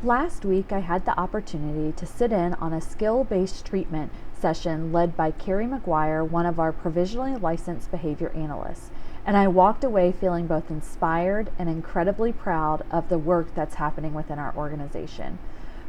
Last week, I had the opportunity to sit in on a skill-based treatment session led by Kerry, one of our provisionally licensed behavior analysts, and I walked away feeling both inspired and incredibly proud of the work that's happening within our organization.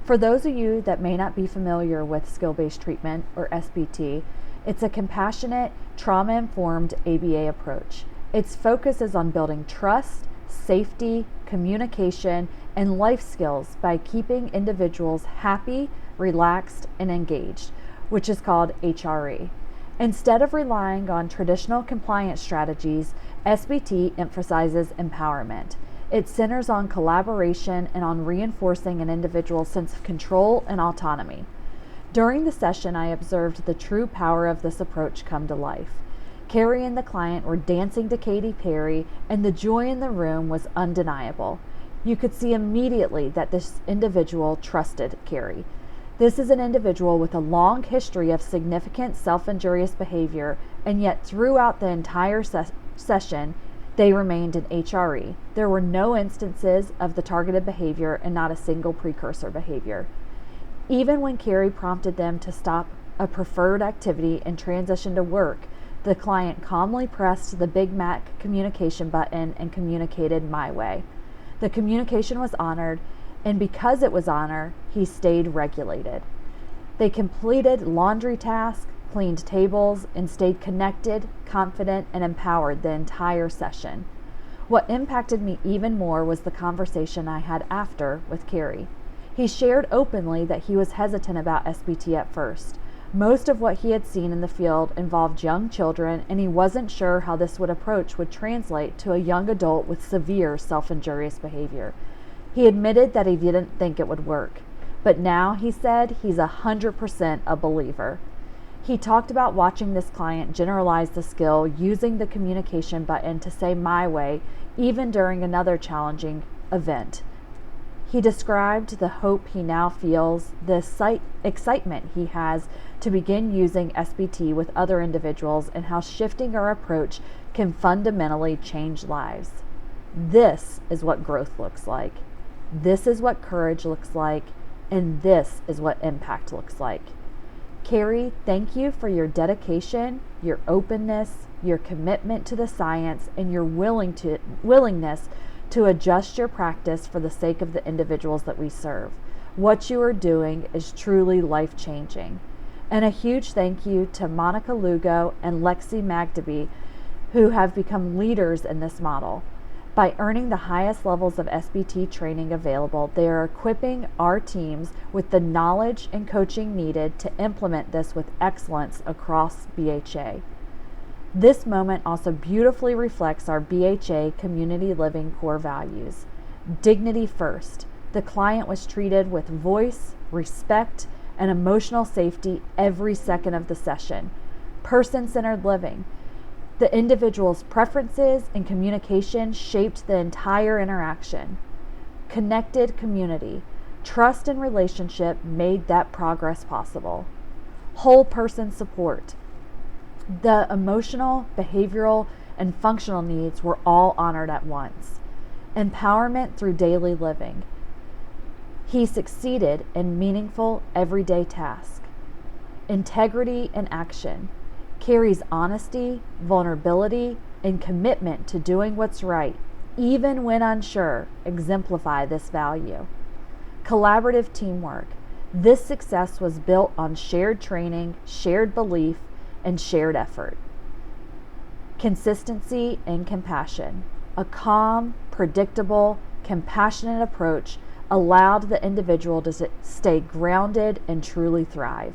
For those of you that may not be familiar with skill-based treatment, or SBT, it's a compassionate, trauma-informed ABA approach. Its focus is on building trust, safety, communication, and life skills by keeping individuals happy, relaxed, and engaged, which is called HRE. Instead of relying on traditional compliance strategies, SBT emphasizes empowerment. It centers on collaboration and on reinforcing an individual's sense of control and autonomy. During the session, I observed the true power of this approach come to life. Kerry and the client were dancing to Katy Perry, and the joy in the room was undeniable. You could see immediately that this individual trusted Kerry. This is an individual with a long history of significant self-injurious behavior, and yet throughout the entire session, they remained in HRE. There were no instances of the targeted behavior and not a single precursor behavior. Even when Kerry prompted them to stop a preferred activity and transition to work, the client calmly pressed the Big Mac communication button and communicated my way. The communication was honored, and because it was honored, he stayed regulated. They completed laundry tasks, cleaned tables, and stayed connected, confident, and empowered the entire session. What impacted me even more was the conversation I had after with Kerry. He shared openly that he was hesitant about SBT at first. Most of what he had seen in the field involved young children, and he wasn't sure how this approach would translate to a young adult with severe self-injurious behavior. He admitted that he didn't think it would work, but now he said he's 100% a believer. He talked about watching this client generalize the skill using the communication button to say my way, even during another challenging event. He described the hope he now feels, the excitement he has to begin using SBT with other individuals, and how shifting our approach can fundamentally change lives. This is what growth looks like. This is what courage looks like, and this is what impact looks like. Kerry, thank you for your dedication, your openness, your commitment to the science, and your willingness to adjust your practice for the sake of the individuals that we serve. What you are doing is truly life-changing. And a huge thank you to Monica Lugo and Lexi Magdaby, who have become leaders in this model. By earning the highest levels of SBT training available, they are equipping our teams with the knowledge and coaching needed to implement this with excellence across BHA. This moment also beautifully reflects our BHA community living core values. Dignity first. The client was treated with voice, respect, and emotional safety every second of the session. Person-centered living. The individual's preferences and communication shaped the entire interaction. Connected community. Trust and relationship made that progress possible. Whole person support. The emotional, behavioral, and functional needs were all honored at once. Empowerment through daily living. He succeeded in meaningful, everyday tasks. Integrity in action. Kerry's honesty, vulnerability, and commitment to doing what's right, even when unsure, exemplify this value. Collaborative teamwork. This success was built on shared training, shared belief, and shared effort. Consistency and compassion. A calm, predictable, compassionate approach allowed the individual to stay grounded and truly thrive.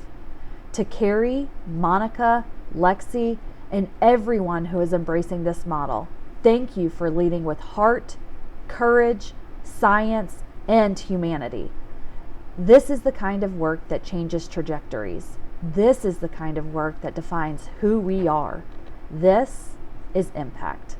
To Kerry, Monica, Lexi, and everyone who is embracing this model, thank you for leading with heart, courage, science, and humanity. This is the kind of work that changes trajectories. This is the kind of work that defines who we are. This is impact.